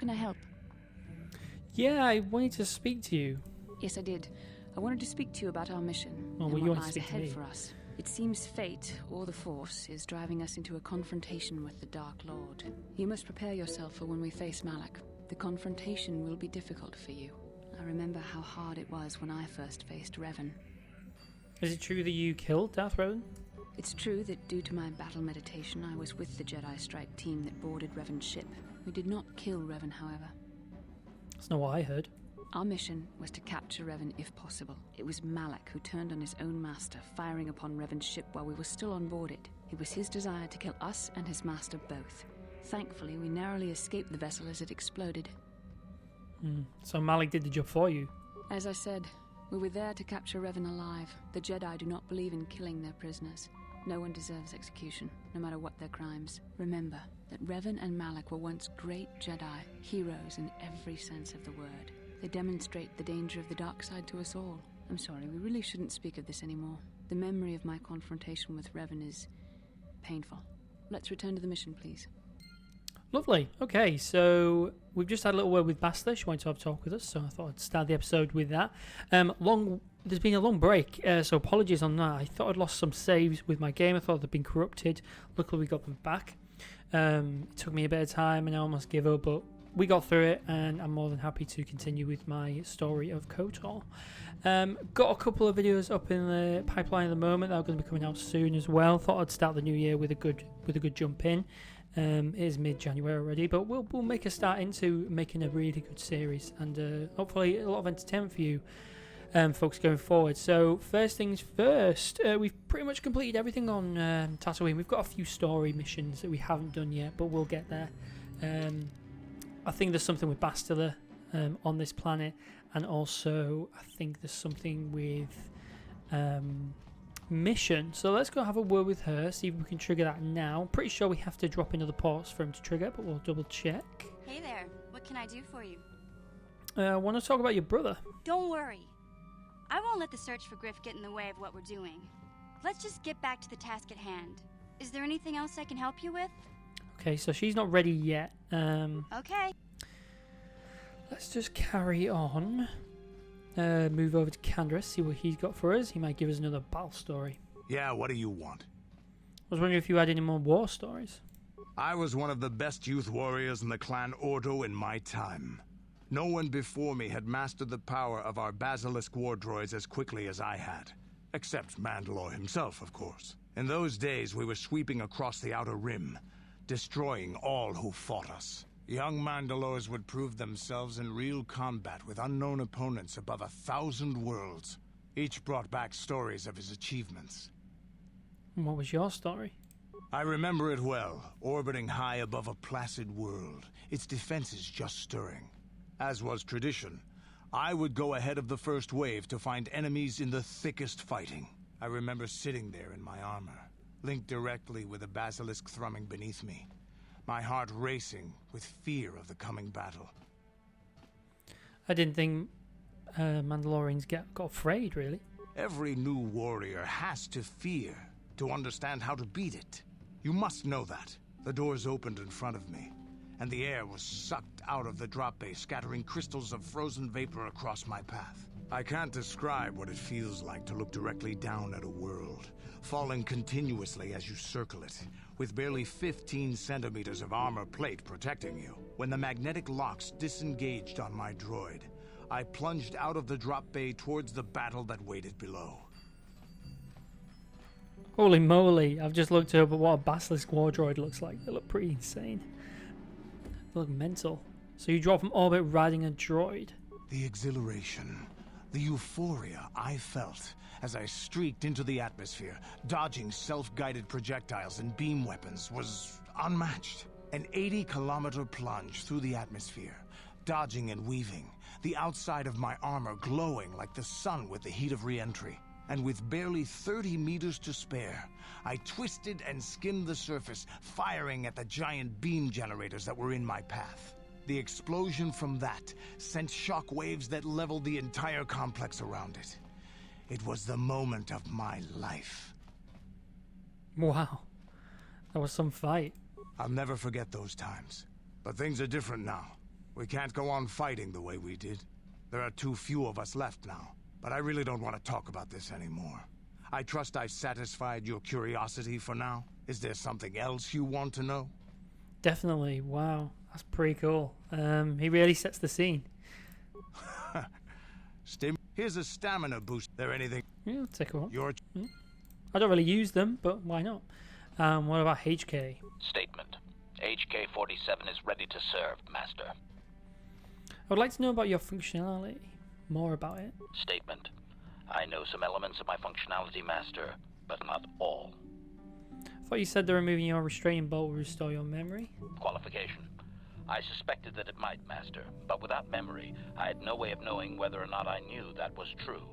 can I help? Yeah, I wanted to speak to you. Yes, I did. I wanted to speak to you about our mission Oh, and well, you what want to lies speak to ahead me. for us. It seems fate, or the Force, is driving us into a confrontation with the Dark Lord. You must prepare yourself for when we face Malak. The confrontation will be difficult for you. I remember how hard it was when I first faced Revan. Is it true that you killed Darth Revan? It's true that due to my battle meditation, I was with the Jedi Strike team that boarded Revan's ship. We did not kill Revan, however. That's not what I heard. Our mission was to capture Revan if possible. It was Malak who turned on his own master, firing upon Revan's ship while we were still on board it. It was his desire to kill us and his master both. Thankfully, we narrowly escaped the vessel as it exploded. So Malik did the job for you. As I said, we were there to capture Revan alive. The Jedi do not believe in killing their prisoners. No one deserves execution, no matter what their crimes. Remember that Revan and Malak were once great Jedi, heroes in every sense of the word. They demonstrate the danger of the dark side to us all. I'm sorry, we really shouldn't speak of this anymore. The memory of my confrontation with Revan is painful. Let's return to the mission, please. Lovely. Okay, so we've just had a little word with Basta. She wanted to have a talk with us, so I thought I'd start the episode with that. There's been a long break, so apologies on that. I thought I'd lost some saves with my game. I thought they'd been corrupted. Luckily, we got them back. It took me a bit of time, and I almost gave up, but we got through it, and I'm more than happy to continue with my story of Kotor. Got a couple of videos up in the pipeline at the moment that are going to be coming out soon as well. Thought I'd start the new year with a good jump in. It is mid-January already, but we'll make a start into making a really good series, and hopefully a lot of entertainment for you folks going forward. So first things first, we've pretty much completed everything on Tatooine. We've got a few story missions that we haven't done yet, but we'll get there. I think there's something with Bastila on this planet, and also I think there's something with Mission. So let's go have a word with her, see if we can trigger that now. I'm pretty sure we have to drop in other ports for him to trigger, but we'll double check. Hey there, what can I do for you? I want to talk about your brother. Don't worry. I won't let the search for Griff get in the way of what we're doing. Let's just get back to the task at hand. Is there anything else I can help you with? Okay, so she's not ready yet. Okay. Let's just carry on. Move over to Kandris, see what he's got for us. He might give us another battle story. Yeah, what do you want? I was wondering if you had any more war stories. I was one of the best youth warriors in the clan Ordo in my time. No one before me had mastered the power of our basilisk war droids as quickly as I had. Except Mandalore himself, of course. In those days, we were sweeping across the Outer Rim, destroying all who fought us. Young Mandalores would prove themselves in real combat with unknown opponents above 1,000 worlds. Each brought back stories of his achievements. And what was your story? I remember it well, orbiting high above a placid world, its defenses just stirring. As was tradition, I would go ahead of the first wave to find enemies in the thickest fighting. I remember sitting there in my armor, linked directly with a basilisk thrumming beneath me, my heart racing with fear of the coming battle. I didn't think Mandalorians got afraid, really. Every new warrior has to fear to understand how to beat it. You must know that. The doors opened in front of me, and the air was sucked out of the drop bay, scattering crystals of frozen vapor across my path. I can't describe what it feels like to look directly down at a world, falling continuously as you circle it, with barely 15 centimeters of armor plate protecting you. When the magnetic locks disengaged on my droid, I plunged out of the drop bay towards the battle that waited below. Holy moly, I've just looked up at what a basilisk war droid looks like. They look pretty insane. They look mental. So you drop from orbit riding a droid. The exhilaration, the euphoria I felt as I streaked into the atmosphere, dodging self-guided projectiles and beam weapons, was unmatched. An 80-kilometer plunge through the atmosphere, dodging and weaving, the outside of my armor glowing like the sun with the heat of re-entry. And with barely 30 meters to spare, I twisted and skimmed the surface, firing at the giant beam generators that were in my path. The explosion from that sent shock waves that leveled the entire complex around it. It was the moment of my life. Wow. That was some fight. I'll never forget those times. But things are different now. We can't go on fighting the way we did. There are too few of us left now. But I really don't want to talk about this anymore. I trust I've satisfied your curiosity for now. Is there something else you want to know? Definitely. Wow, that's pretty cool. He really sets the scene. Here's a stamina boost. There anything? Yeah, I'll take one. Your I don't really use them, but why not? What about HK? Statement. HK-47 is ready to serve, Master. I would like to know about your functionality. More about it. Statement. I know some elements of my functionality, Master, but not all. I thought you said that removing your restraining bolt will restore your memory. Qualification. I suspected that it might, Master, but without memory, I had no way of knowing whether or not I knew that was true.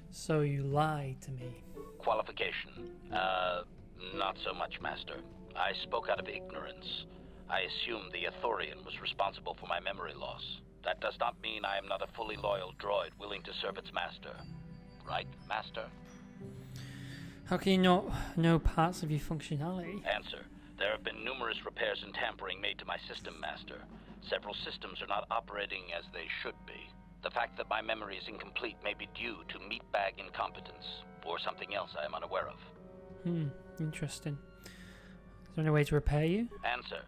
So you lied to me. Qualification. Not so much, Master. I spoke out of ignorance. I assumed the Athorian was responsible for my memory loss. That does not mean I am not a fully loyal droid willing to serve its master. Right, Master? How can you not know parts of your functionality? Answer. There have been numerous repairs and tampering made to my system, Master. Several systems are not operating as they should be. The fact that my memory is incomplete may be due to meatbag incompetence, or something else I am unaware of. Interesting. Is there any way to repair you? Answer.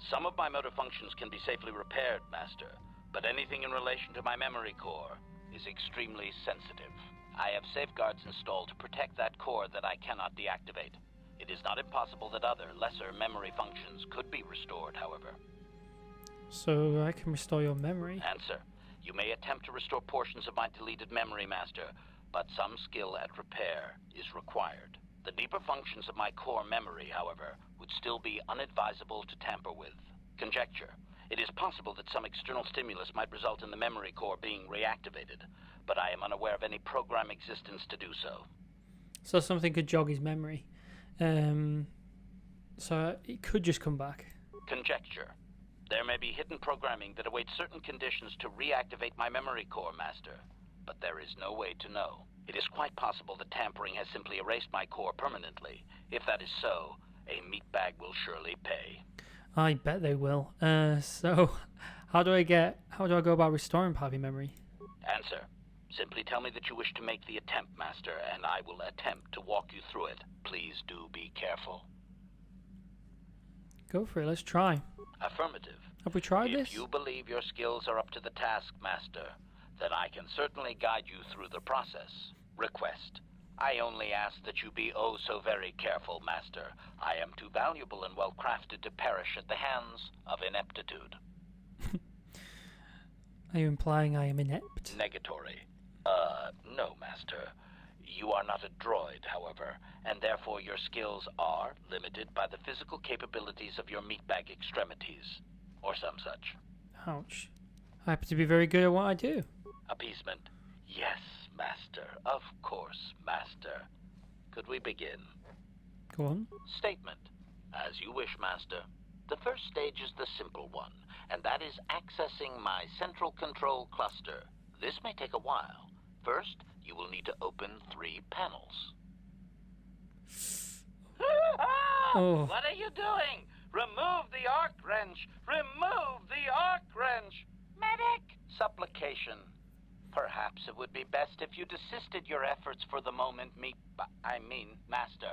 Some of my motor functions can be safely repaired, Master, but anything in relation to my memory core is extremely sensitive. I have safeguards installed to protect that core that I cannot deactivate. It is not impossible that other, lesser memory functions could be restored, however. So I can restore your memory? Answer. You may attempt to restore portions of my deleted memory, Master, but some skill at repair is required. The deeper functions of my core memory, however, would still be unadvisable to tamper with. Conjecture. It is possible that some external stimulus might result in the memory core being reactivated, but I am unaware of any program existence to do so. So something could jog his memory. So it could just come back. Conjecture. There may be hidden programming that awaits certain conditions to reactivate my memory core, Master, but there is no way to know. It is quite possible that tampering has simply erased my core permanently. If that is so, a meatbag will surely pay. I bet they will. So how do I go about restoring part of your memory? Answer. Simply tell me that you wish to make the attempt, Master, and I will attempt to walk you through it. Please do be careful. Go for it, let's try. Affirmative. Have we tried this? If you believe your skills are up to the task, Master, then I can certainly guide you through the process. Request. I only ask that you be oh so very careful, Master. I am too valuable and well crafted to perish at the hands of ineptitude. Are you implying I am inept? Negatory. No, Master. You are not a droid, however, and therefore your skills are limited by the physical capabilities of your meatbag extremities, or some such. Ouch. I happen to be very good at what I do. Appeasement. Yes, Master. Of course, Master. Could we begin? Go on. Statement. As you wish, Master. The first stage is the simple one, and that is accessing my central control cluster. This may take a while. First, you will need to open 3 panels. Oh. What are you doing? Remove the arc wrench! Remove the arc wrench! Medic! Supplication. Perhaps it would be best if you desisted your efforts for the moment, Master.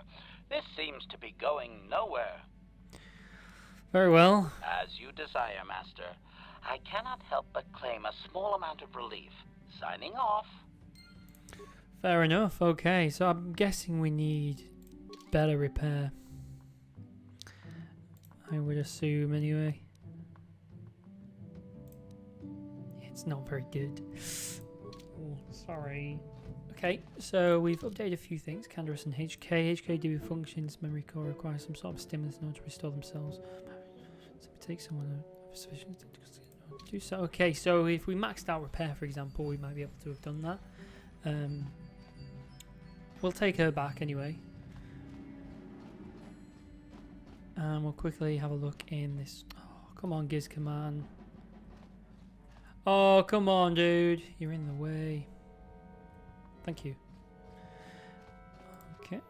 This seems to be going nowhere. Very well. As you desire, Master. I cannot help but claim a small amount of relief. Signing off. Fair enough. Okay, so I'm guessing we need better repair. I would assume anyway. It's not very good. Oh, sorry. Okay, so we've updated a few things. Canderous and HK. HK do functions. Memory core requires some sort of stimulus in order to restore themselves. So it takes someone a sufficient to do so. Okay, so if we maxed out repair, for example, we might be able to have done that. We'll take her back anyway. And we'll quickly have a look in this. Oh, come on, Giz Command. Oh, come on, dude. You're in the way. Thank you. Okay.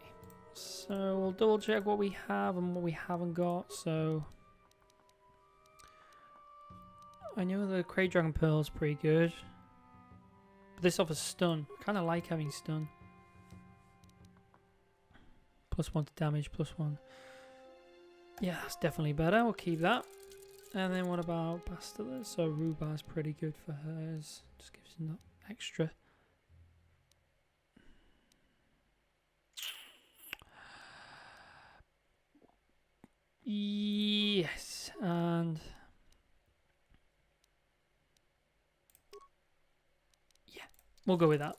So we'll double check what we have and what we haven't got. So I know the Cray Dragon Pearl's pretty good. But this offers stun. I kind of like having stun. +1 to damage, +1. Yeah, that's definitely better. We'll keep that. And then what about Bastila? So Rhubar's pretty good for hers. Just gives him that extra. Yes, and yeah, we'll go with that.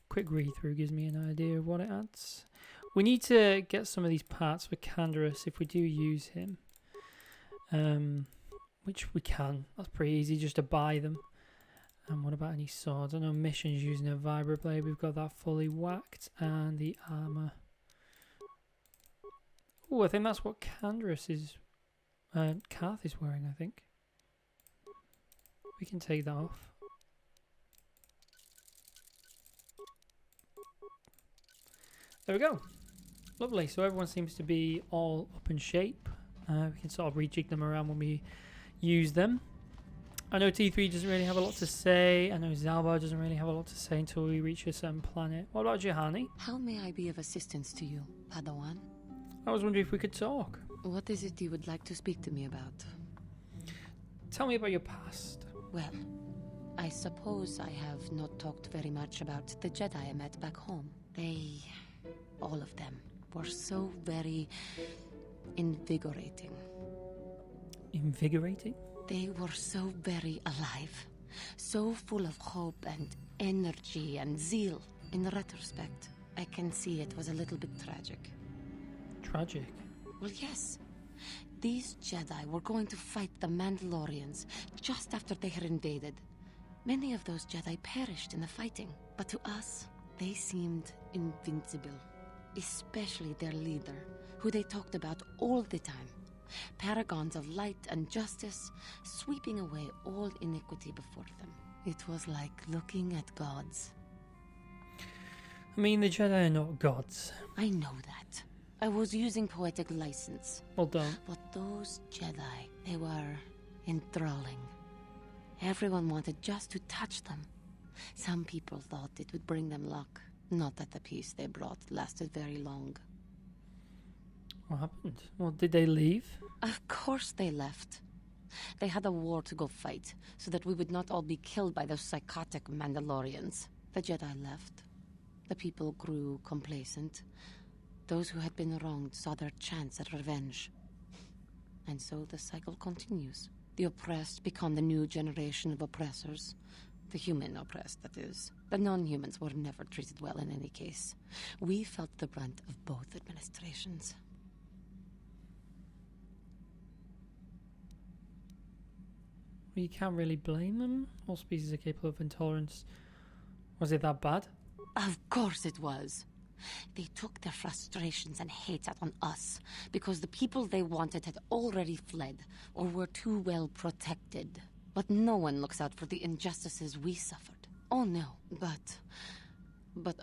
Quick read through gives me an idea of what it adds. We need to get some of these parts for Canderous if we do use him. Which we can. That's pretty easy just to buy them. And what about any swords? I know missions using a vibroblade. We've got that fully whacked, and the armor. Oh, I think that's what Canderous is. Karth is wearing, I think. We can take that off. There we go. Lovely. So everyone seems to be all up in shape. We can sort of rejig them around when we use them. I know T3 doesn't really have a lot to say. I know Zalbar doesn't really have a lot to say until we reach a certain planet. What about Juhani? How may I be of assistance to you, Padawan? I was wondering if we could talk. What is it you would like to speak to me about? Tell me about your past. Well, I suppose I have not talked very much about the Jedi I met back home. They, all of them, were so very invigorating. Invigorating? They were so very alive, so full of hope and energy and zeal. In retrospect, I can see it was a little bit tragic. Tragic? Well, yes. These Jedi were going to fight the Mandalorians just after they had invaded. Many of those Jedi perished in the fighting, but to us, they seemed invincible. Especially their leader, who they talked about all the time. Paragons of light and justice, sweeping away all iniquity before them. It was like looking at gods. I mean, the Jedi are not gods. I know that. I was using poetic license. Well done. But those Jedi, they were enthralling. Everyone wanted just to touch them. Some people thought it would bring them luck. Not that the peace they brought lasted very long. What happened? Well, did they leave? Of course they left. They had a war to go fight, so that we would not all be killed by those psychotic Mandalorians. The Jedi left. The people grew complacent. Those who had been wronged saw their chance at revenge. And so the cycle continues. The oppressed become the new generation of oppressors. The human oppressed, that is. The non-humans were never treated well in any case. We felt the brunt of both administrations. You can't really blame them. All species are capable of intolerance. Was it that bad? Of course it was. They took their frustrations and hate out on us because the people they wanted had already fled or were too well protected. But no one looks out for the injustices we suffered. Oh no, but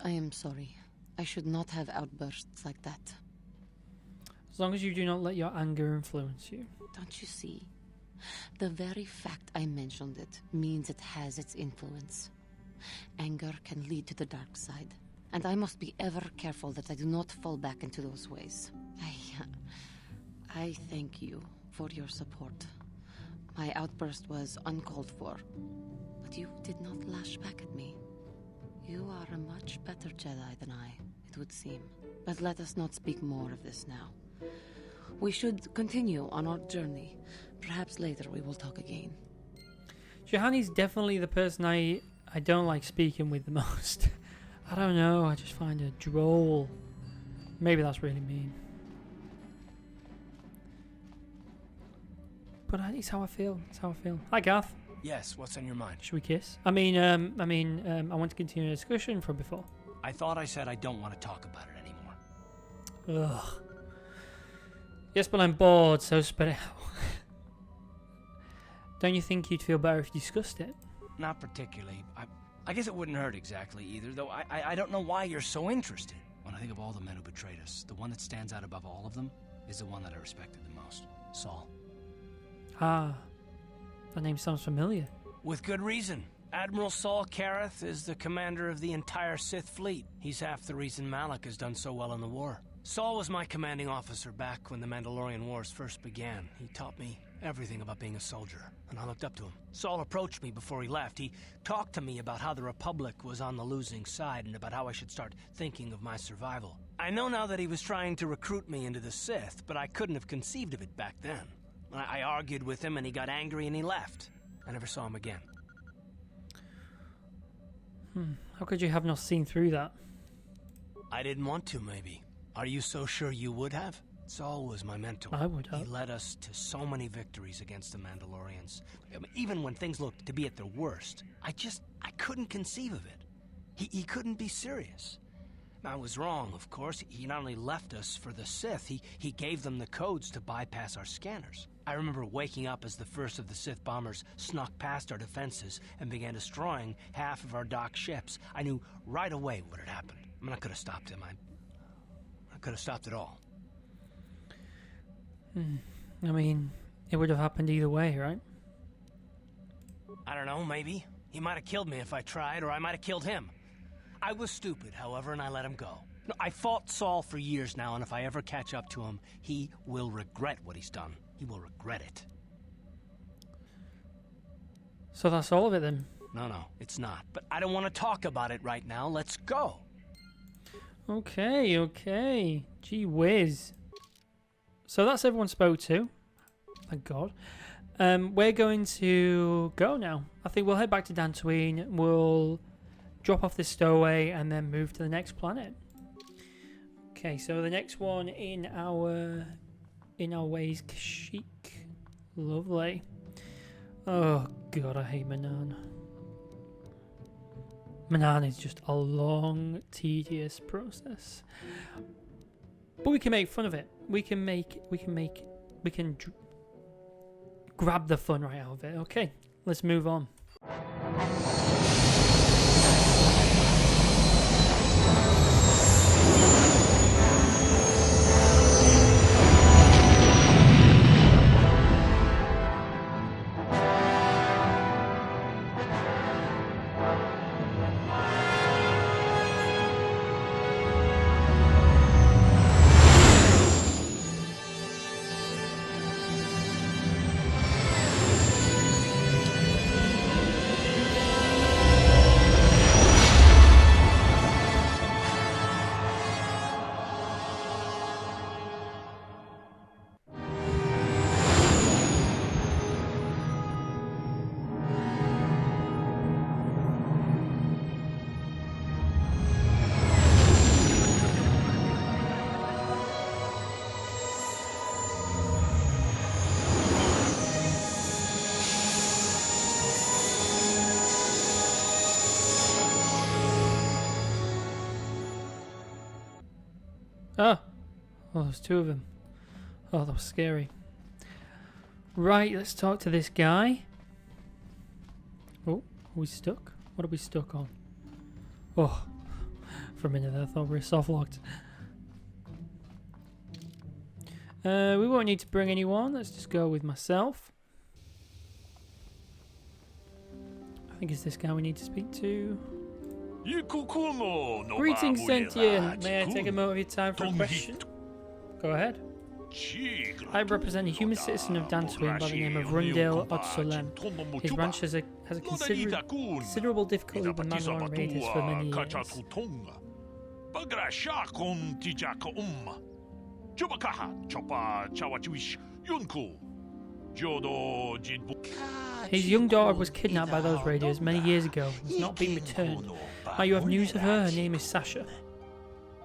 I am sorry. I should not have outbursts like that. As long as you do not let your anger influence you. Don't you see? The very fact I mentioned it means it has its influence. Anger can lead to the dark side, and I must be ever careful that I do not fall back into those ways. I thank you for your support. My outburst was uncalled for, but you did not lash back at me. You are a much better Jedi than I, it would seem. But let us not speak more of this now. We should continue on our journey. Perhaps later we will talk again. Juhani's definitely the person I don't like speaking with the most. I don't know, I just find her droll. Maybe that's really mean. But it's how I feel. It's how I feel. Hi, Garth. Yes, what's on your mind? Should we kiss? I want to continue a discussion from before. I thought I said I don't want to talk about it anymore. Ugh. Yes, but I'm bored, so spit it out. Don't you think you'd feel better if you discussed it? Not particularly. I guess it wouldn't hurt exactly either, though I don't know why you're so interested. When I think of all the men who betrayed us, the one that stands out above all of them is the one that I respected the most. Saul. Ah. That name sounds familiar. With good reason. Admiral Saul Kareth is the commander of the entire Sith fleet. He's half the reason Malak has done so well in the war. Saul was my commanding officer back when the Mandalorian Wars first began. He taught me everything about being a soldier, and I looked up to him. Saul approached me before he left. He talked to me about how the Republic was on the losing side and about how I should start thinking of my survival. I know now that he was trying to recruit me into the Sith, but I couldn't have conceived of it back then. I argued with him and he got angry and he left. I never saw him again. How could you have not seen through that? I didn't want to, maybe. Are you so sure you would have? Saul was my mentor. I would have. He led us to so many victories against the Mandalorians. I mean, even when things looked to be at their worst, I couldn't conceive of it. He couldn't be serious. I was wrong, of course. He not only left us for the Sith, he gave them the codes to bypass our scanners. I remember waking up as the first of the Sith bombers snuck past our defenses and began destroying half of our docked ships. I knew right away what had happened. I mean, I could have stopped him. I could have stopped it all. I mean, it would have happened either way, right? I don't know, maybe. He might have killed me if I tried, or I might have killed him. I was stupid, however, and I let him go. No, I fought Saul for years now, and if I ever catch up to him, he will regret what he's done. He will regret it. So that's all of it then? No, it's not. But I don't want to talk about it right now. Let's go. Okay. Gee whiz. So that's everyone spoke to. Thank God. We're going to go now. I think we'll head back to Dantooine. We'll drop off this stowaway and then move to the next planet. Okay, so the next one in our way is Kashyyyk. Lovely. Oh God, I hate Manan. Manan is just a long, tedious process. But we can make fun of it. We can grab the fun right out of it. Okay, let's move on. Oh, there's two of them. Oh, that was scary. Right, let's talk to this guy. Oh, are we stuck? What are we stuck on? Oh, for a minute I thought we were soft locked. We won't need to bring anyone. Let's just go with myself. I think it's this guy we need to speak to. Greetings, Sentient. May I take a moment of your time for a question? Go ahead. I represent a human citizen of Dantooine by the name of Rundale Otsolem. His ranch has a considerable difficulty with Mandalorian raiders for many years. His young daughter was kidnapped by those raiders many years ago and has not been returned. Now you have news of her. Her name is Sasha.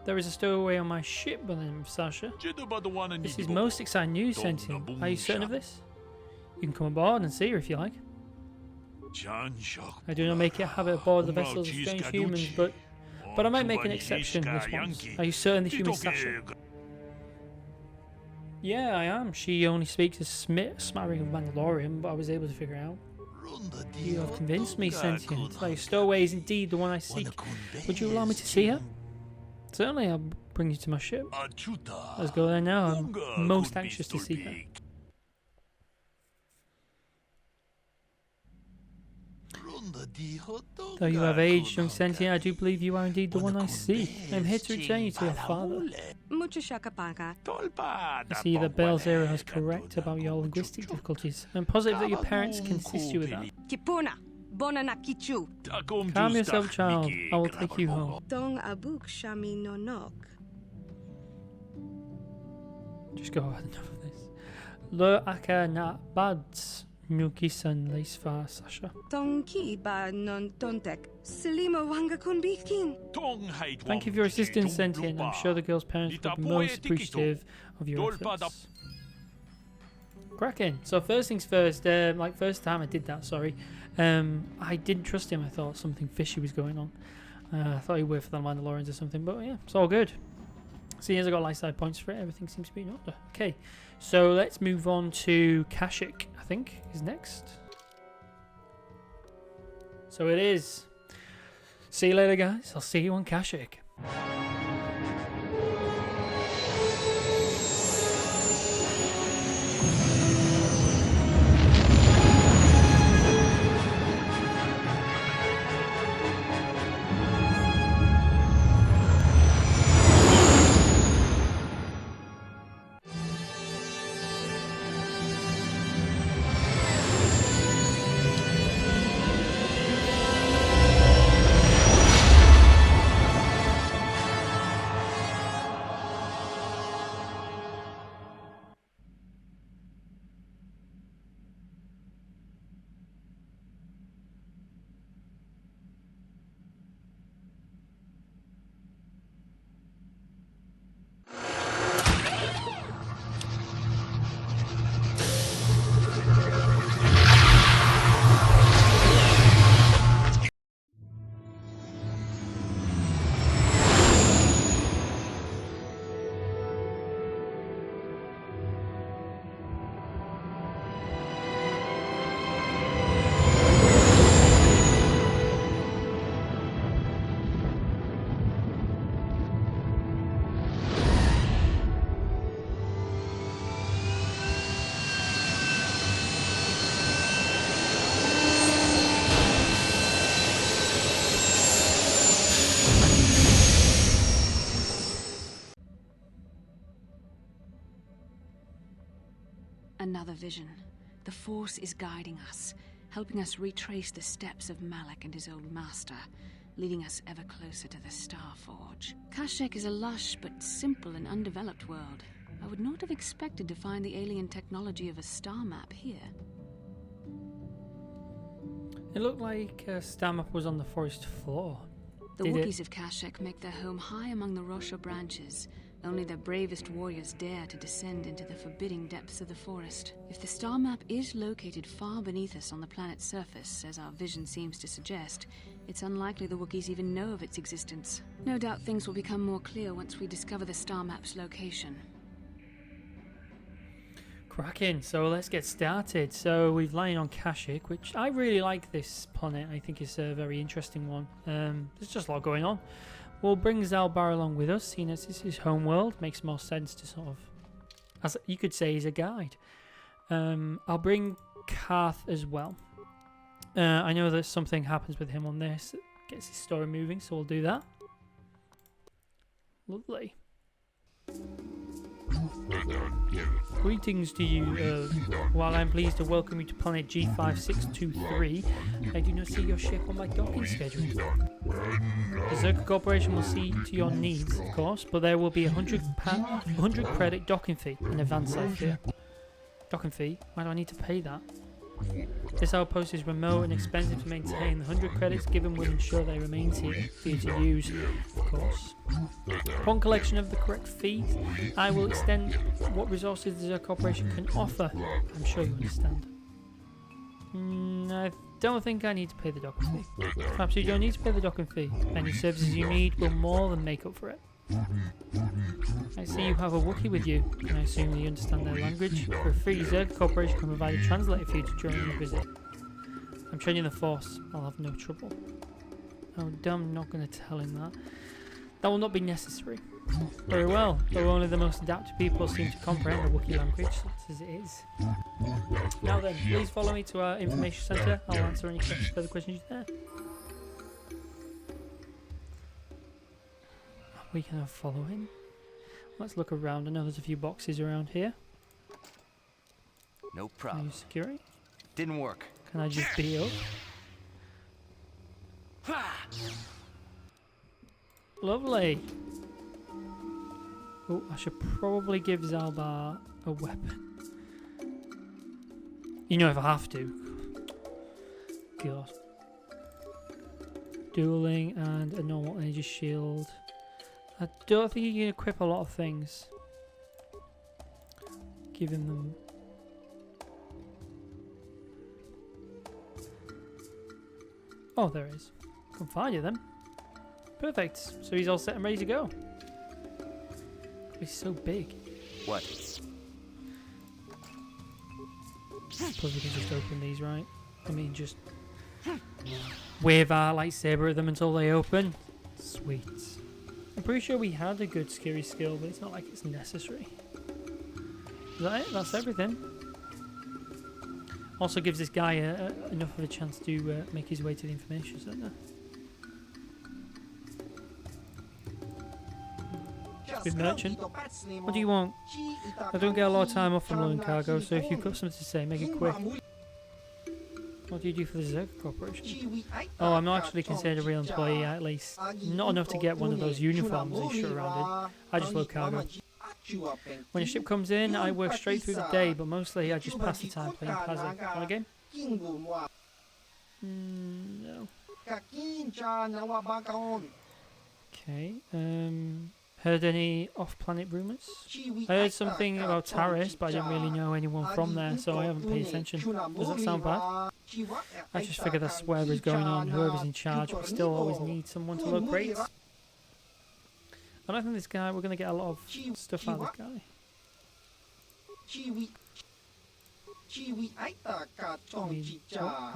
There is a stowaway on my ship by the name of Sasha. This is most exciting news, Sentient. Are you certain of this? You can come aboard and see her if you like. I do not make it a habit aboard the vessels of strange humans, but I might make an exception this once. Are you certain the human is Sasha? Yeah, I am. She only speaks a smattering of Mandalorian, but I was able to figure out. You have convinced me, Sentient. Your stowaway is indeed the one I seek. Would you allow me to see her? Certainly, I'll bring you to my ship. Let's go there now. I'm most anxious to see her. Though you have aged, young sentient, I do believe you are indeed the one I see. I am here to return you to your father. I see that Bell's era is correct about your linguistic difficulties. I'm positive that your parents can assist you with that. Calm yourself, child. I will take you home. Just go ahead, enough of this. Le aka na bads nukisan leisfa Sasha. Thank you for your assistance, Sentient. I'm sure the girl's parents will be most appreciative of your efforts. Cracking. So first things first, first time I did that, sorry. I didn't trust him. I thought something fishy was going on. I thought he'd wait for the Mandalorians or something, but yeah, it's all good. Seeing as I got light side points for it, everything seems to be in order. Okay, so let's move on to Kashyyyk, I think, is next. So it is. See you later, guys. I'll see you on Kashyyyk. Another vision. The Force is guiding us, helping us retrace the steps of Malak and his old master, leading us ever closer to the Star Forge. Kashyyyk is a lush but simple and undeveloped world. I would not have expected to find the alien technology of a star map here. It looked like a star map was on the forest floor. The Wookiees of Kashyyyk make their home high among the Rosho branches. Only their bravest warriors dare to descend into the forbidding depths of the forest. If the star map is located far beneath us on the planet's surface, as our vision seems to suggest, it's unlikely the Wookiees even know of its existence. No doubt things will become more clear once we discover the star map's location. Cracking. So let's get started. So we've landed on Kashyyyk, which I really like this planet. I think it's a very interesting one. There's just a lot going on. We'll bring Zalbar along with us, seeing as this is home world. Makes more sense to sort of, as you could say, he's a guide. I'll bring Karth as well. I know that something happens with him on this that gets his story moving, so we'll do that. Lovely. Greetings to you, while I'm pleased to welcome you to planet G5623, I do not see your ship on my docking schedule. The Zerka Corporation will see to your needs, of course, but there will be 100 credit docking fee in advance, I fear. Docking fee? Why do I need to pay that? This outpost is remote and expensive to maintain. The 100 credits given will ensure they remain here for you to use, of course. Upon collection of the correct fee, I will extend what resources the Zerka Corporation can offer. I'm sure you understand. I don't think I need to pay the docking fee. Perhaps you don't need to pay the docking fee. Any services you need will more than make up for it. I see you have a Wookie with you, and I assume you understand their language. For a fee, Zerka Corporation can provide a translator for you during your visit. I'm training the Force. I'll have no trouble. Oh, damn, I'm not going to tell him that. That will not be necessary. Very well, though only the most adapted people seem to comprehend the Wookiee language, such as it is. Now then, please follow me to our information centre. I'll answer any further questions there. We can follow him. Let's look around. I know there's a few boxes around here. No Are problem. you security? Didn't work. Can I just be up? Lovely. Oh, I should probably give Zalbar a weapon. You know, if I have to. God. Dueling and a normal energy shield. I don't think you can equip a lot of things. Giving them... Oh, there it is. Can find you then. Perfect. So he's all set and ready to go. He's so big. What? Suppose we can just open these, right? I mean, just wave our lightsaber at them until they open. Sweet. I'm pretty sure we had a good scary skill, but it's not like it's necessary. Is that it? That's everything. Also gives this guy enough of a chance to make his way to the information center. Good merchant. What do you want? I don't get a lot of time off from loading cargo, so if you've got something to say, make it quick. What do you do for the Zerk Corporation? Oh, I'm not actually considered a real employee, at least. Not enough to get one of those uniforms they shoot around in. I just load cargo. When a ship comes in, I work straight through the day, but mostly I just pass the time playing Pazzi. Want a game? No. Okay, heard any off-planet rumours? I heard something about Taris, but I didn't really know anyone from there, so I haven't paid attention. Does that sound bad? I just figured that's whatever's going on, whoever's in charge, we still always need someone to load crates. I don't think this guy, we're going to get a lot of stuff out of this guy. What do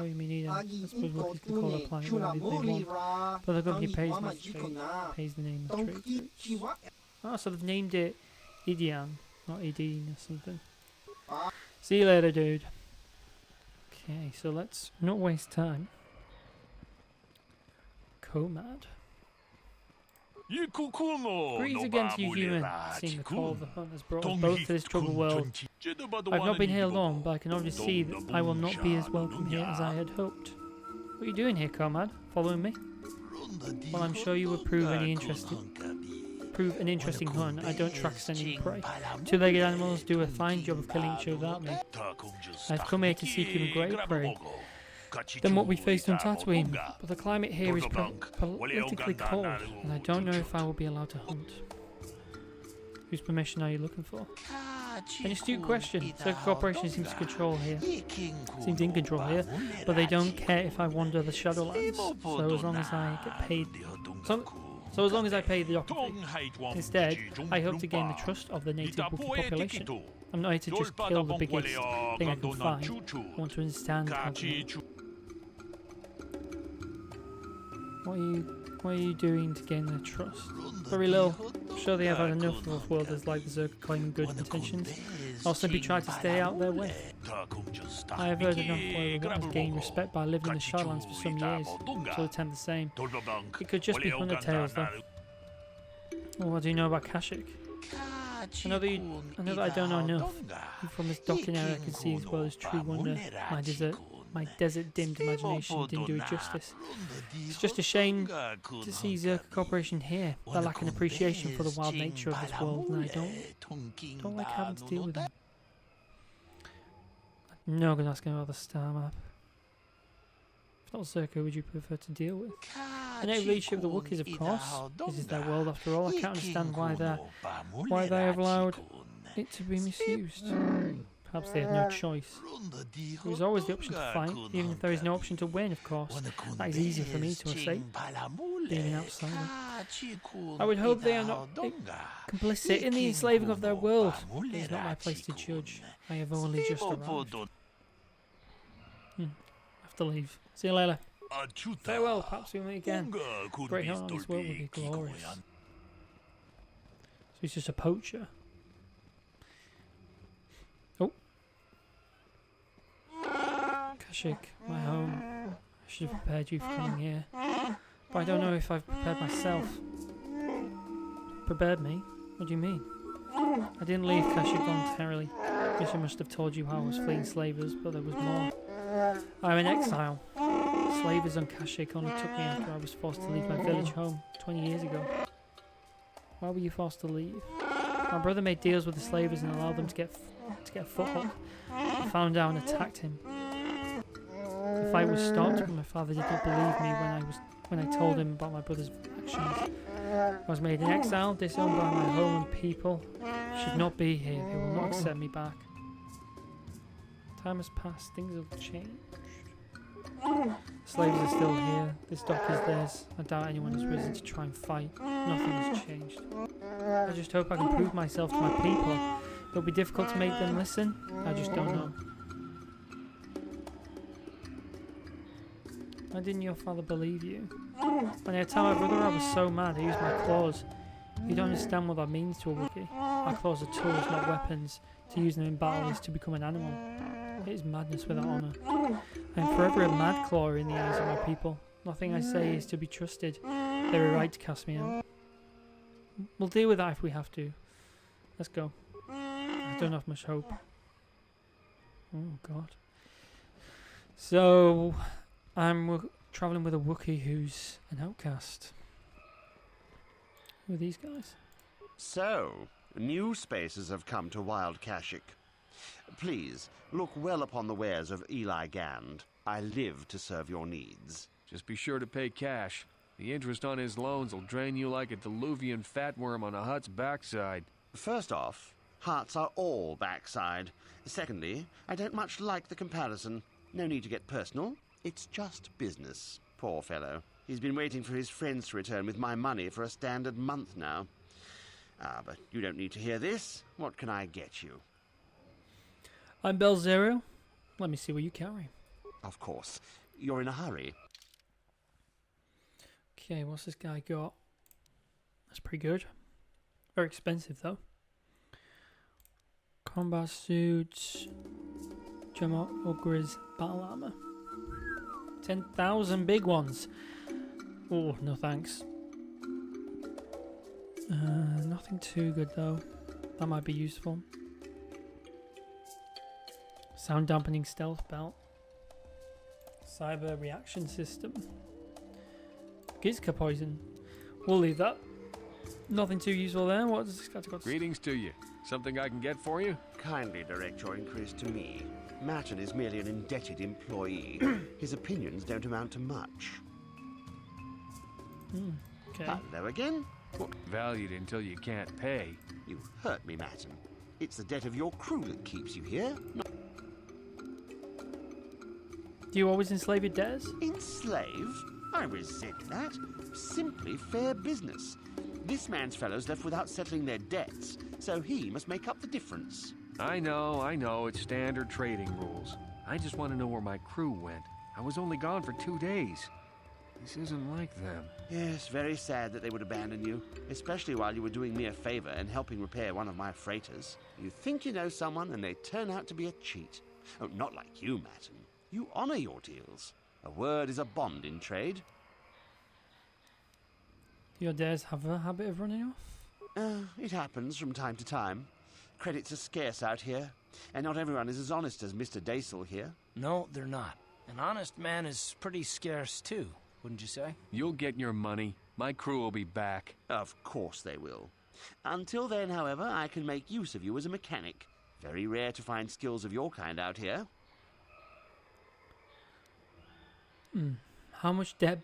you mean, I suppose Wookiees could call a planet whatever they want. But the company pays me, pays the name of trade. Oh, so they've named it Idian, not Ideen or something. See you later, dude. Okay, so let's not waste time. Comad. Greetings again to you human. Seeing the call of the hunt has brought us both to this troubled world. I've not been here long, but I can already see that I will not be as welcome here as I had hoped. What are you doing here, Comad? Following me? Well, I'm sure you will prove an interesting hunt. I don't track sending prey. Two-legged animals do a fine job of killing each other without me. I've come here to seek even greater prey than what we faced on Tatooine, but the climate here is politically cold, and I don't know if I will be allowed to hunt. Whose permission are you looking for? An astute question. Circle Corporation seems in control here, but they don't care if I wander the Shadowlands. So as long as I get paid, so as long as I pay the doctor fee. Instead, I hope to gain the trust of the native Wookiee population. I'm not here to just kill the biggest thing I can find. I want to understand how to... What are you doing to gain their trust? Very little. I'm sure they have had enough of off-worlders like the Zerk claiming good intentions. I'll simply try to stay out their way. I have heard enough where I've gained respect by living in the Shadowlands for some years, so attempt the same. It could just be hunter tales though. Well, what do you know about Kashyyyk? I know that I don't know enough. And from this docking area I can see as well as true wonder. My desert-dimmed imagination didn't do it justice. It's just a shame to see Zerk Corporation here. They lack an appreciation for the wild nature of this world, and I don't like having to deal with them. I'm not going to ask him about the star map. If not Zerk, who would you prefer to deal with? The native leadership of the Wookiees, of course. This is their world after all. I can't understand why they have allowed it to be misused. Perhaps they had no choice. There is always the option to fight, even if there is no option to win, of course. That is easier for me to say, being an outsider. I would hope they are not complicit in the enslaving of their world. It is not my place to judge. I have only just arrived. I have to leave. See you later. Farewell, perhaps we'll meet again. Great hunt on this world would be glorious. So he's just a poacher. Oh. Kashyyyk, my home. I should have prepared you for coming here. But I don't know if I've prepared myself. Prepared me? What do you mean? I didn't leave Kashyyyk voluntarily. Guess I must have told you how I was fleeing slavers, but there was more. I'm in exile. Slavers on Kashyyyk only took me after I was forced to leave my village home 20 years ago. Why were you forced to leave? My brother made deals with the slavers and allowed them to get a foothold. I found out and attacked him. The fight was stopped, but my father did not believe me when I told him about my brother's actions. I was made in exile, disowned by my home and people. I should not be here. They will not accept me back. Time has passed. Things have changed. Slaves are still here. This dock is theirs. I doubt anyone has risen to try and fight. Nothing has changed. I just hope I can prove myself to my people. It'll be difficult to make them listen. I just don't know. Why didn't your father believe you? When I attacked my brother, I was so mad. I used my claws. You don't understand what that means to a Wookie. My claws are tools, not weapons. To use them in battle is to become an animal. It is madness without honour. I am forever a mad clawer in the eyes of my people. Nothing I say is to be trusted. They were right to cast me out. We'll deal with that if we have to. Let's go. I don't have much hope. Oh god. So I'm travelling with a Wookie who's an outcast. Who are these guys? So, new spaces have come to Wild Kashyyyk. Please, look well upon the wares of Eli Gand. I live to serve your needs. Just be sure to pay cash. The interest on his loans will drain you like a diluvian fatworm on a hut's backside. First off, huts are all backside. Secondly, I don't much like the comparison. No need to get personal. It's just business. Poor fellow. He's been waiting for his friends to return with my money for a standard month now. But you don't need to hear this. What can I get you? I'm Belzero. Let me see what you carry. Of course. You're in a hurry. Okay, what's this guy got? That's pretty good. Very expensive though. Combat suits. Gemma Ogre's battle armor. 10,000 big ones. Oh, no thanks. Nothing too good though. That might be useful. Sound dampening stealth belt. Cyber reaction system. Gizka poison. We'll leave that. Nothing too useful there. What does this guy got? Greetings to you. Something I can get for you? Kindly direct your inquiries to me. Matten is merely an indebted employee. His opinions don't amount to much. Okay. Hello again? Valued until you can't pay. You hurt me, Matten. It's the debt of your crew that keeps you here. Do you always enslave your debtors? Enslave? I resent that. Simply fair business. This man's fellows left without settling their debts, so he must make up the difference. I know, it's standard trading rules. I just want to know where my crew went. I was only gone for 2 days. This isn't like them. Yes, very sad that they would abandon you, especially while you were doing me a favor and helping repair one of my freighters. You think you know someone and they turn out to be a cheat. Oh, not like you, Matten. You honor your deals. A word is a bond in trade. Do your dares have a habit of running off? It happens from time to time. Credits are scarce out here, and not everyone is as honest as Mr. Daisel here. No, they're not. An honest man is pretty scarce, too, wouldn't you say? You'll get your money. My crew will be back. Of course they will. Until then, however, I can make use of you as a mechanic. Very rare to find skills of your kind out here. How much debt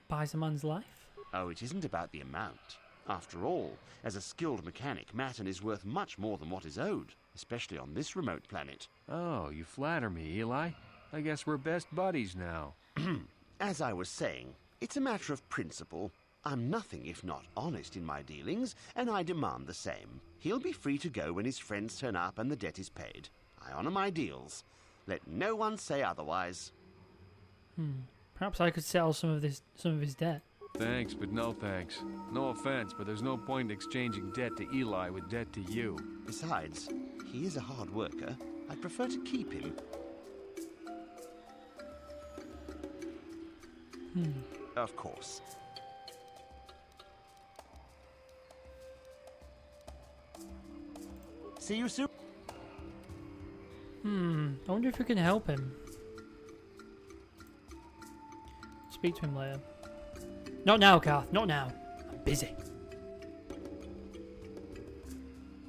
buys a man's life? Oh, it isn't about the amount. After all, as a skilled mechanic, Matten is worth much more than what is owed, especially on this remote planet. Oh, you flatter me, Eli. I guess we're best buddies now. As I was saying, it's a matter of principle. I'm nothing if not honest in my dealings, and I demand the same. He'll be free to go when his friends turn up and the debt is paid. I honor my deals. Let no one say otherwise. Perhaps I could settle some of his debt. Thanks, but no thanks. No offense, but there's no point in exchanging debt to Eli with debt to you. Besides, he is a hard worker. I'd prefer to keep him. Of course. See you soon. I wonder if we can help him. Speak to him later. Not now, Garth. Not now. I'm busy.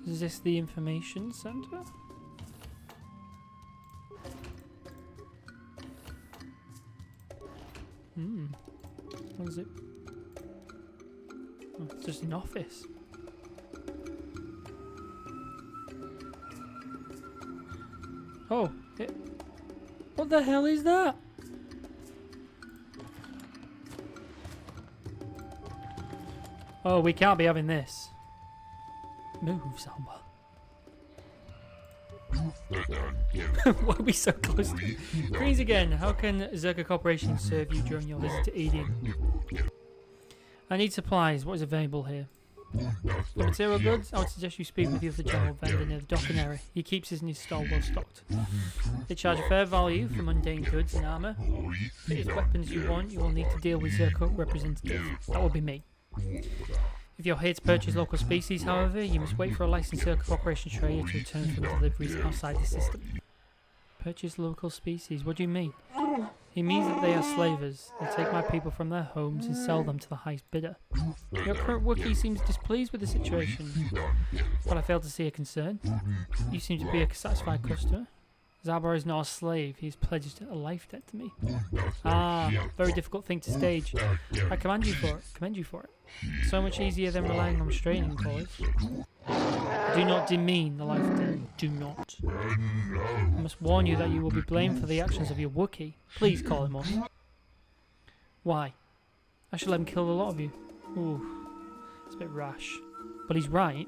Is this the information center? What is it? Oh, it's just an office. Oh, what the hell is that? Oh, we can't be having this. Move, Salma. Why are we so close? Greens again. How can Zerka Corporation serve you during your visit to Eden? I need supplies. What is available here? For material goods, I would suggest you speak with the other general vendor near the docking area. He keeps his in his stall well stocked. They charge a fair value for mundane goods and armour. If it is weapons you want, you will need to deal with Zerka representative. That will be me. If you're here to purchase local species, however, you must wait for a licensed Zerka Corporation trader to return from deliveries outside the system. Purchase local species? What do you mean? It means that they are slavers. They take my people from their homes and sell them to the highest bidder. Your current Wookie seems displeased with the situation, but I fail to see a concern. You seem to be a satisfied customer. Zabar is not a slave. He has pledged a life debt to me. Ah, very difficult thing to stage. I commend you for it. So much easier than relying on restraining orders. Do not demean the life debt. Do not. I must warn you that you will be blamed for the actions of your Wookie. Please call him off. Why? I should let him kill a lot of you. Ooh, it's a bit rash. But he's right.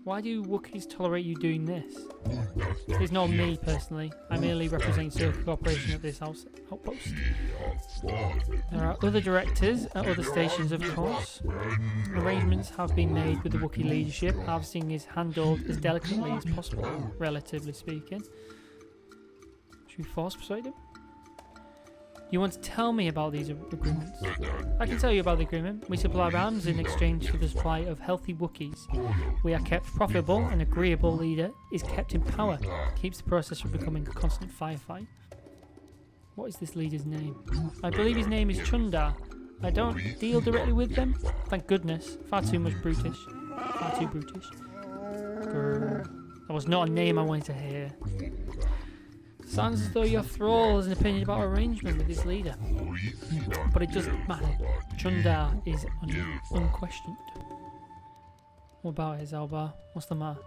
Why do Wookiees tolerate you doing this? It's not me, personally. I merely represent Zerka Corporation at this outpost. There are other directors at other stations, of course. Arrangements have been made with the Wookiee leadership. Harvesting is handled as delicately as possible, relatively speaking. Should we force persuade him? You want to tell me about these agreements? I can tell you about the agreement. We supply arms in exchange for the supply of healthy Wookiees. We are kept profitable. An agreeable leader is kept in power. Keeps the process from becoming a constant firefight. What is this leader's name? I believe his name is Chundar. I don't deal directly with them. Thank goodness. Far too much brutish. Far too brutish. Grr. That was not a name I wanted to hear. Sounds as though your thrall has an opinion about arrangement with his leader. But it doesn't matter. Chundar is unquestioned. What about it, Zalbar? What's the matter?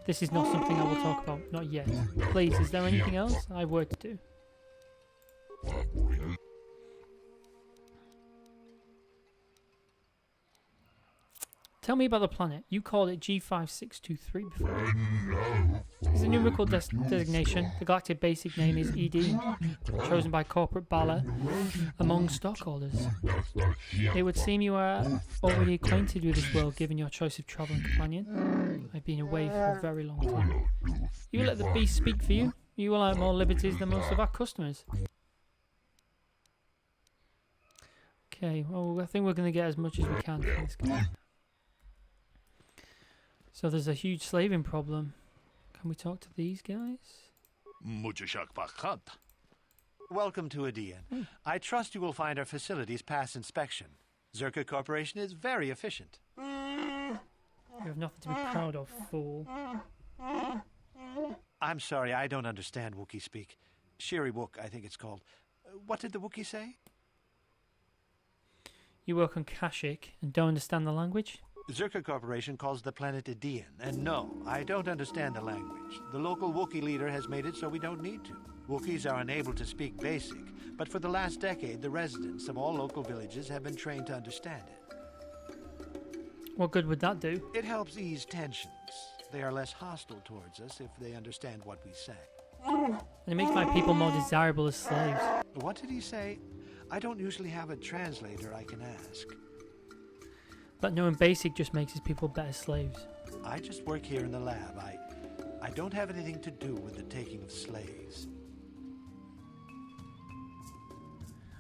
This is not something I will talk about. Not yet. Please, is there anything else? I have work to do. Tell me about the planet. You called it G5623 before. It's a numerical designation. The galactic basic name is ED, chosen by corporate Bala among stockholders. It would seem you are already acquainted with this world given your choice of travelling companion. I've been away for a very long time. You let the beast speak for you. You will have more liberties than most of our customers. Okay, well, I think we're going to get as much as we can from this guy. So there's a huge slaving problem. Can we talk to these guys? Welcome to Adean. I trust you will find our facilities pass inspection. Zerka Corporation is very efficient. You have nothing to be proud of, fool. I'm sorry, I don't understand Wookiee speak. Shiri Wook, I think it's called. What did the Wookiee say? You work on Kashyyyk and don't understand the language? Zerka Corporation calls the planet Adean, and no, I don't understand the language. The local Wookiee leader has made it so we don't need to. Wookiees are unable to speak Basic, but for the last decade, the residents of all local villages have been trained to understand it. What good would that do? It helps ease tensions. They are less hostile towards us if they understand what we say. And it makes my people more desirable as slaves. What did he say? I don't usually have a translator I can ask. But knowing basic just makes his people better slaves. I just work here in the lab. I don't have anything to do with the taking of slaves.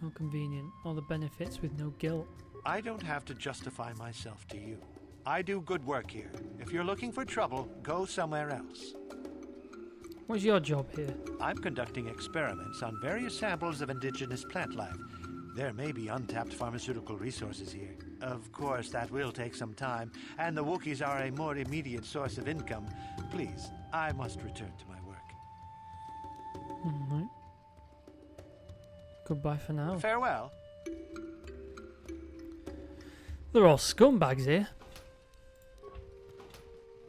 How convenient. All the benefits with no guilt. I don't have to justify myself to you. I do good work here. If you're looking for trouble, go somewhere else. What's your job here? I'm conducting experiments on various samples of indigenous plant life. There may be untapped pharmaceutical resources here. Of course, that will take some time, and the Wookiees are a more immediate source of income. Please, I must return to my work. Alright. Goodbye for now. Farewell. They're all scumbags here.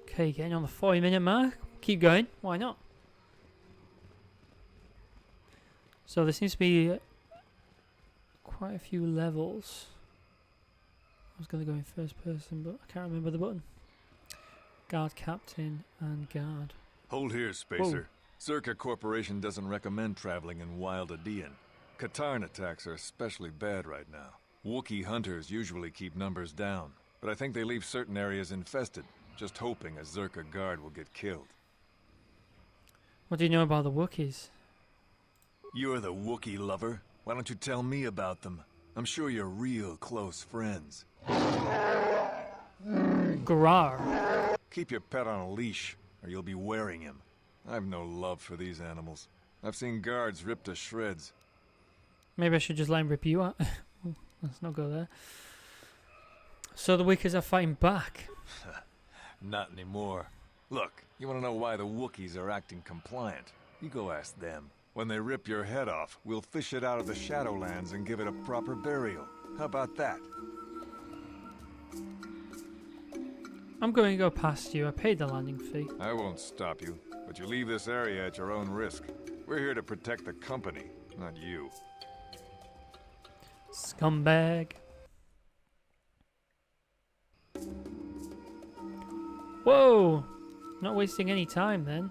Okay, getting on the 40-minute mark. Keep going. Why not? So there seems to be quite a few levels. I was going to go in first person, but I can't remember the button. Guard captain and guard. Hold here, Spacer. Zerka Corporation doesn't recommend traveling in Wild Adean. Katarn attacks are especially bad right now. Wookiee hunters usually keep numbers down, but I think they leave certain areas infested, just hoping a Zerka guard will get killed. What do you know about the Wookiees? You're the Wookiee lover. Why don't you tell me about them? I'm sure you're real close friends. Grar. Keep your pet on a leash, or you'll be wearing him. I've no love for these animals. I've seen guards ripped to shreds. Maybe I should just let him rip you out. Let's not go there. So the Wookiees are fighting back. Not anymore. Look, you want to know why the Wookiees are acting compliant? You go ask them. When they rip your head off, we'll fish it out of the Shadowlands and give it a proper burial. How about that? I'm going to go past you. I paid the landing fee. I won't stop you, but you leave this area at your own risk. We're here to protect the company, not you. Scumbag. Whoa! Not wasting any time then.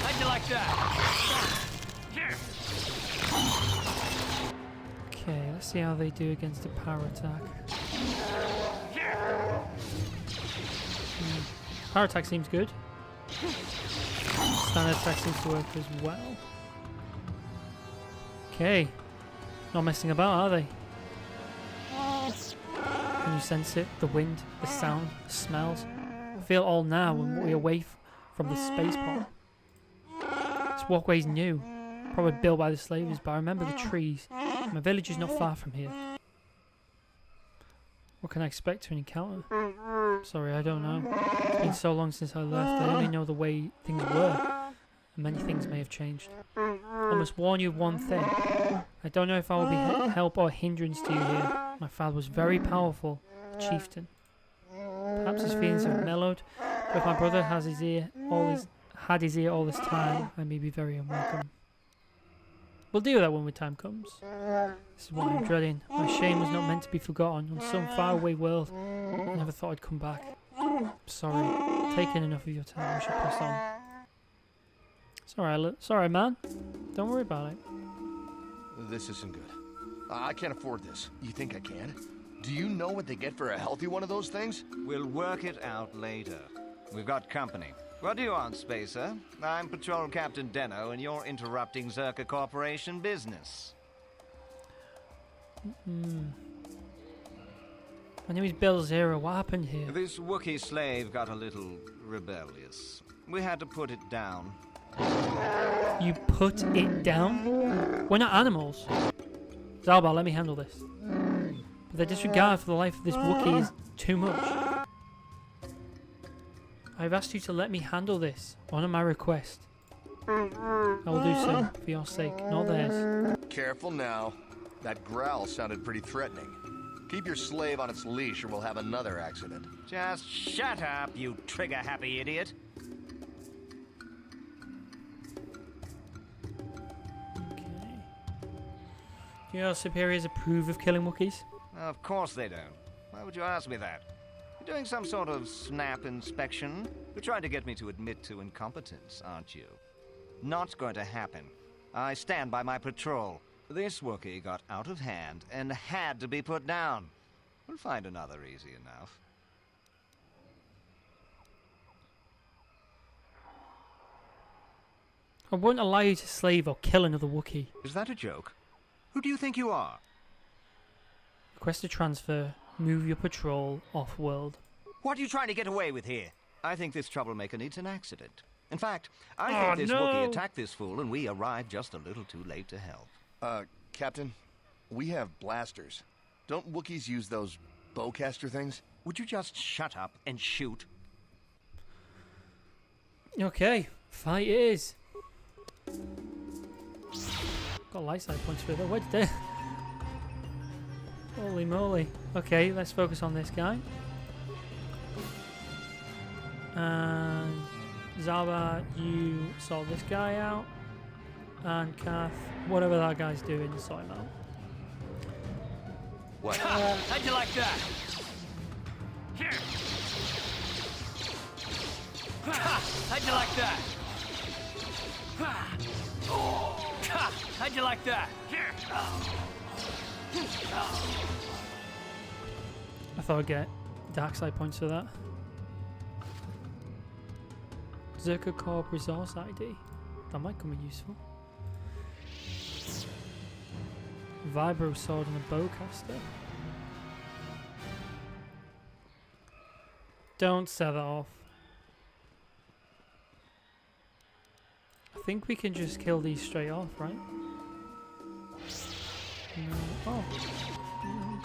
How'd you like that? Okay, let's see how they do against a power attack. Power attack seems good. Standard attack seems to work as well. Okay. Not messing about, are they? Can you sense it? The wind, the sound, the smells. I feel all now when we're away from the spaceport. This walkway's new. Probably built by the slaves, but I remember the trees. My village is not far from here. What can I expect to encounter? Sorry, I don't know. It's been so long since I left, I only know the way things were. And many things may have changed. I must warn you of one thing. I don't know if I will be help or hindrance to you here. My father was very powerful, a chieftain. Perhaps his feelings have mellowed, but if my brother has had his ear all this time, I may be very unwelcome. We'll deal with that when the time comes. This is what I'm dreading. My shame was not meant to be forgotten. On some faraway world, I never thought I'd come back. Sorry, I've taken enough of your time. I should press on. It's alright, man. Don't worry about it. This isn't good. I can't afford this. You think I can? Do you know what they get for a healthy one of those things? We'll work it out later. We've got company. What do you want, Spacer? I'm Patrol Captain Deno, and you're interrupting Zerka Corporation business. My name is Bill Zero. What happened here? This Wookiee slave got a little rebellious. We had to put it down. You put it down? We're not animals. Zalbar, let me handle this. But the disregard for the life of this Wookiee is too much. I've asked you to let me handle this. Honor my request. I will do so for your sake, not theirs. Careful now. That growl sounded pretty threatening. Keep your slave on its leash or we'll have another accident. Just shut up, you trigger-happy idiot. Do your superiors approve of killing Wookiees? Of course they don't. Why would you ask me that? You're doing some sort of snap inspection? You're trying to get me to admit to incompetence, aren't you? Not going to happen. I stand by my patrol. This Wookiee got out of hand and had to be put down. We'll find another easy enough. I won't allow you to slave or kill another Wookiee. Is that a joke? Who do you think you are? Request a transfer. Move your patrol off-world. What are you trying to get away with here? I think this troublemaker needs an accident. In fact, I think this Wookiee attacked this fool and we arrived just a little too late to help. Captain, we have blasters. Don't Wookiees use those bowcaster things? Would you just shut up and shoot? Okay, fight it is. Got light side points for that. Where's there? Holy moly. Okay, let's focus on this guy. And Zaba, you sort this guy out. And Kath, whatever that guy's doing, sort him out. What? How'd you like that? Here. How'd you like that? How'd you like that? Here. I thought I'd get dark side points for that. Zerka Corp resource ID. That might come in useful. Vibro sword and a bowcaster. Don't set that off. I think we can just kill these straight off, right? No. Oh.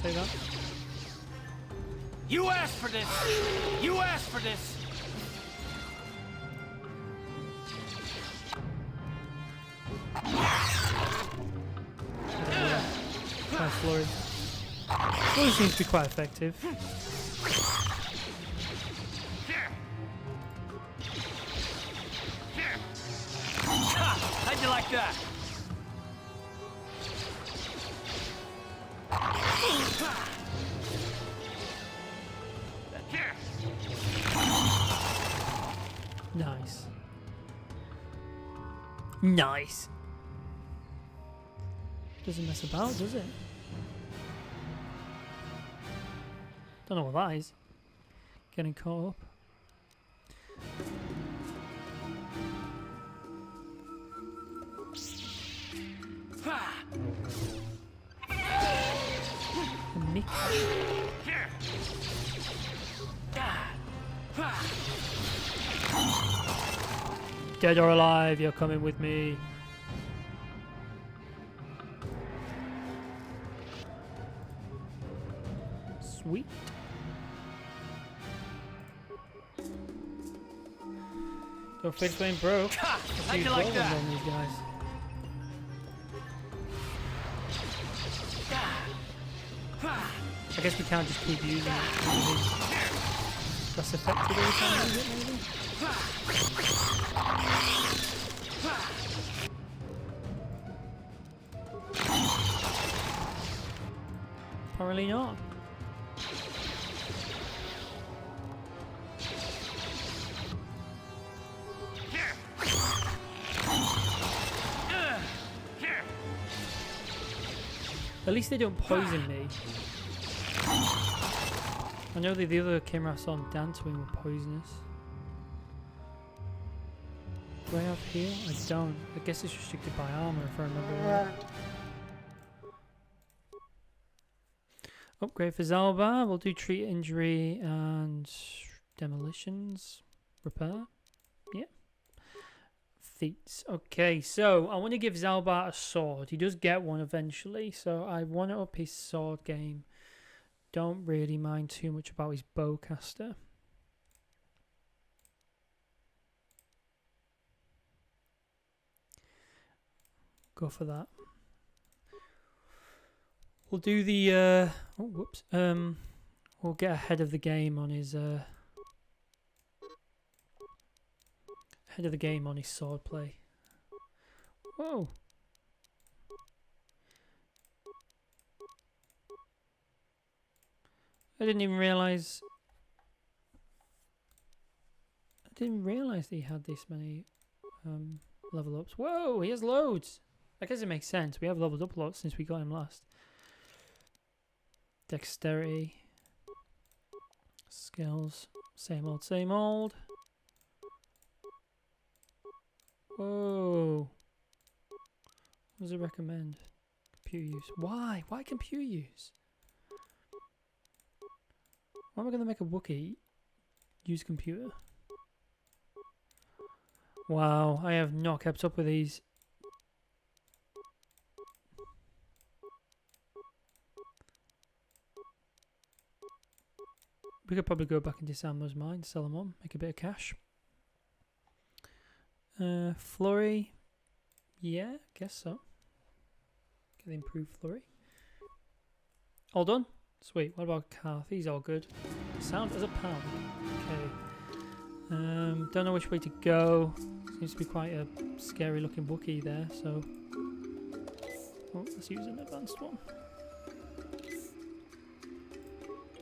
Take that. You asked for this! You asked for this! Nice flurry. Flurry seems to be quite effective. How'd you like that? Nice. Nice. Doesn't mess about, does it? Don't know what that is. Getting caught up. Nick. Dead or alive, you're coming with me. Sweet. Don't fix being broke. How'd you like that? On these guys. I guess we can't just keep using it. That's effective every time we use it, maybe? Apparently not. At least they don't poison me. I know the other camera I saw on Dantooine were poisonous. Do I have heal? I don't. I guess it's restricted by armor if I remember right. Upgrade for Zalbar. We'll do treat injury and demolitions. Repair. Yeah. Feats. Okay, so I want to give Zalbar a sword. He does get one eventually, so I want to up his sword game. Don't really mind too much about his bowcaster. Go for that. We'll do the oh whoops. We'll get ahead of the game on his sword play. Whoa. I didn't even realise. I didn't realise that he had this many level ups. Whoa, he has loads. I guess it makes sense. We have leveled up a lot since we got him last. Dexterity. Skills. Same old, same old. Whoa. What does it recommend? Computer use. Why? Why computer use? Why am I going to make a Wookiee use computer? Wow, I have not kept up with these. We could probably go back and disarm those mines, sell them on, make a bit of cash. Flurry. Yeah, guess so. Get the improved flurry. All done? Sweet. What about Karth? He's all good. Sound as a pound. Okay. Don't know which way to go. Seems to be quite a scary looking Wookiee there, so... Oh, let's use an advanced one.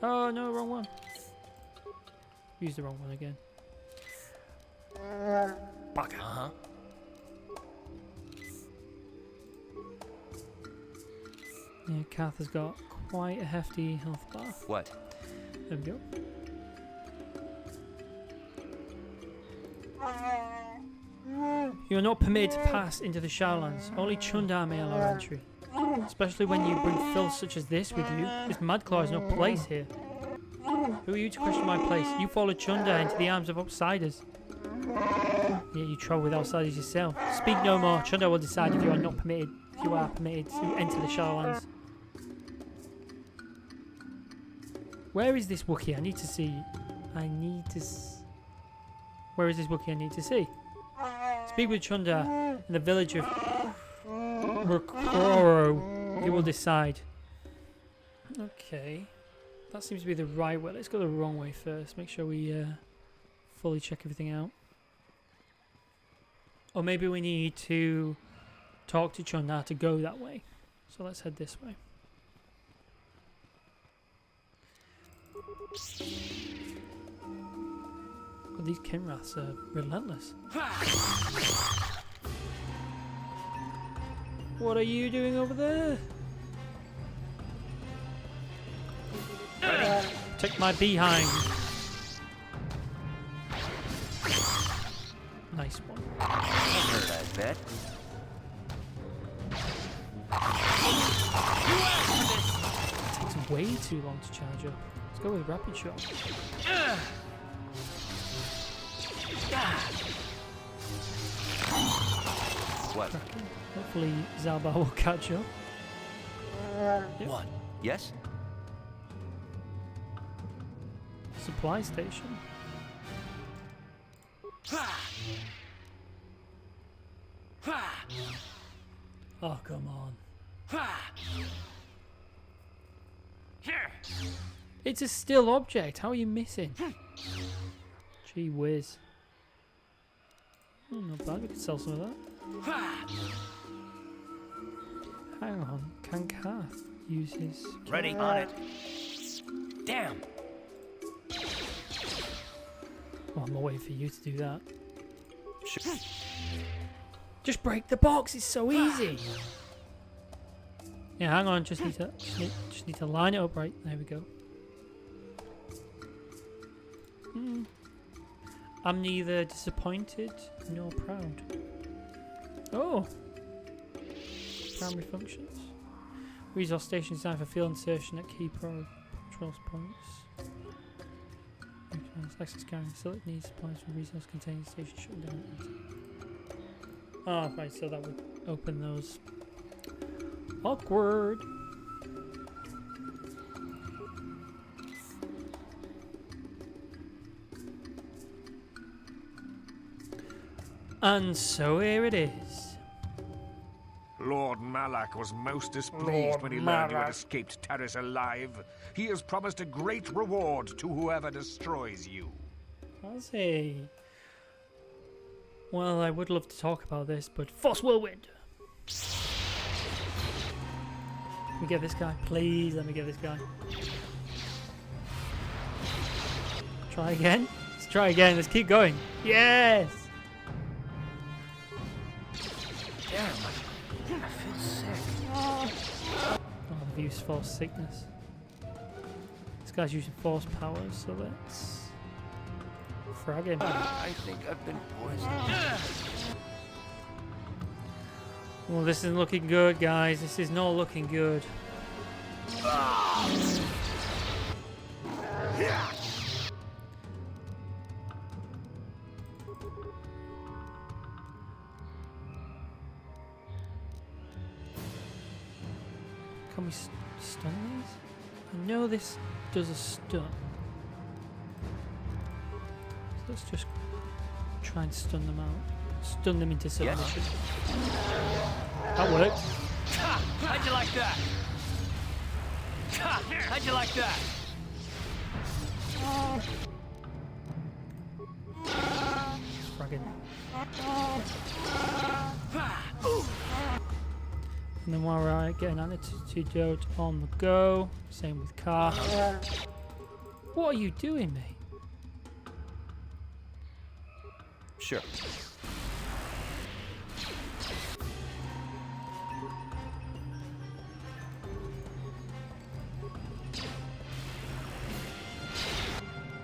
Oh no, wrong one. Used the wrong one again. Bugger. Uh-huh. Yeah, Kath has got quite a hefty health bar. What? There we go. You are not permitted to pass into the Shadowlands. Only Chundar may allow entry. Especially when you bring filth such as this with you. This Madclaw has no place here. Who are you to question my place? You followed Chundar into the arms of outsiders. Yet you travel with outsiders yourself. Speak no more. Chundar will decide if you are not permitted. If you are permitted to enter the Shadowlands. Where is this Wookiee? I need to see. Where is this Wookiee I need to see? Speak with Chundar in the village of Rokoro. He will decide. Okay. That seems to be the right way. Let's go the wrong way first. Make sure we fully check everything out. Or maybe we need to talk to Chundar to go that way. So let's head this way. But these Kinraths are relentless. What are you doing over there? Take my behind. Nice one. I bet. It takes way too long to charge up. Let's go with rapid shot. What? Hopefully Zalbar will catch up. Yep. What? Yes? Supply station. Oh, come on. It's a still object. How are you missing? Gee whiz. Not bad. We could sell some of that. Hang on. Can Kath use his... Ready, on it. Damn. Well, I'm waiting for you to do that. Just break the box. It's so easy. Yeah, hang on. Just need to line it up right. There we go. I'm neither disappointed nor proud. Oh. Primary functions. Resource station designed for field insertion at key patrol points. Access carrying select needs supplies from resource containing station shut down. Oh, right, so that would open those. Awkward. And so here it is. Lord Malak was most displeased when he learned you had escaped Terrace alive. He has promised a great reward to whoever destroys you. Has he? Well, I would love to talk about this, but Force Whirlwind! Let me get this guy. Please let me get this guy. Try again. Let's try again. Let's keep going. Yes! Damn, I feel sick. Oh, I've used force sickness. This guy's using force powers, so let's frag him. I think I've been poisoned. Well, this isn't looking good, guys. This is not looking good. Can we stun these? I know this does a stun. So let's just try and stun them out. Stun them into submission. That worked. How'd you like that? How'd you like that? Fragging. And then while we're getting an antidote on the go, same with Car. What are you doing, mate? Sure.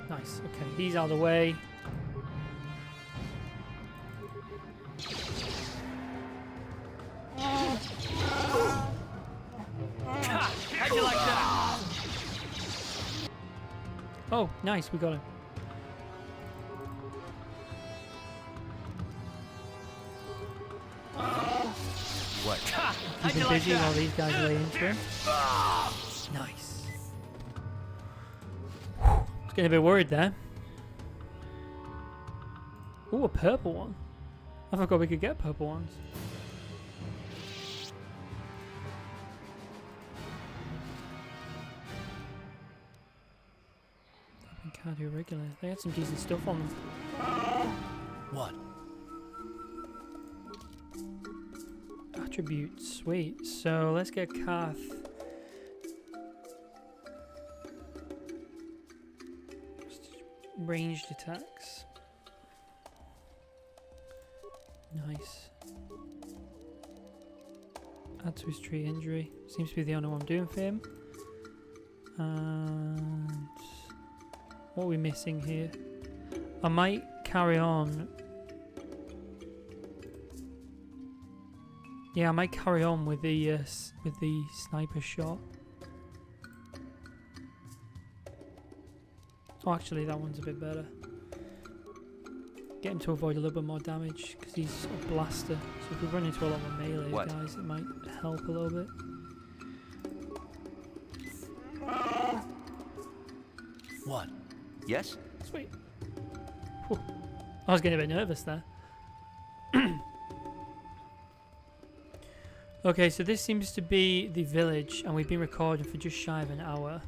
Nice. Okay, he's out of the way. How'd you like that? Oh, nice, we got him. What? Keep him busy while these guys lay into him. Nice. I was getting a bit worried there. Ooh, a purple one. I forgot we could get purple ones. Cardio regular. They had some decent stuff on them. What? Attributes, sweet. So let's get Kath. Ranged attacks. Nice. Add to his tree injury. Seems to be the only one I'm doing for him. And what are we missing here? I might carry on. Yeah, I might carry on with the sniper shot. Oh, actually, that one's a bit better. Get him to avoid a little bit more damage because he's a blaster. So if we run into a lot more melee guys, it might help a little bit. What? Yes? Sweet. Whew. I was getting a bit nervous there. Okay, so this seems to be the village, and we've been recording for just shy of an hour.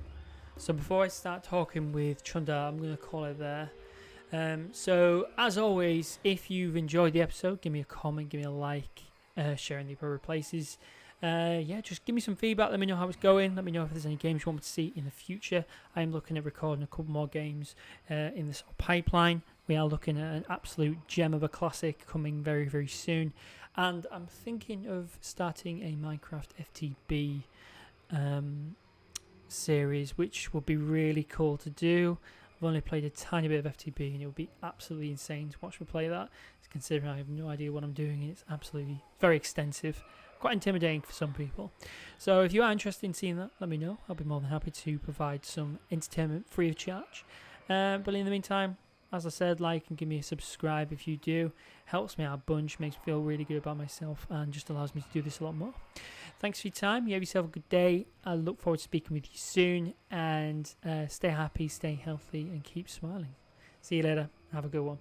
So before I start talking with Chunder, I'm going to call it there. So as always, if you've enjoyed the episode, give me a comment, give me a like, share in the appropriate places. Yeah, just give me some feedback. Let me know how it's going. Let me know if there's any games you want me to see in the future. I am looking at recording a couple more games in this pipeline. We are looking at an absolute gem of a classic coming very, very soon. And I'm thinking of starting a Minecraft FTB series, which would be really cool to do. I've only played a tiny bit of FTB, and it would be absolutely insane to watch me play that. Considering I have no idea what I'm doing, and it's absolutely very extensive. Quite intimidating for some people. So if you are interested in seeing that, let me know. I'll be more than happy to provide some entertainment free of charge. But in the meantime, as I said, like and give me a subscribe if you do. Helps me out a bunch, makes me feel really good about myself, and just allows me to do this a lot more. Thanks for your time. You have yourself a good day. I look forward to speaking with you soon. And stay happy, stay healthy, and keep smiling. See you later. Have a good one.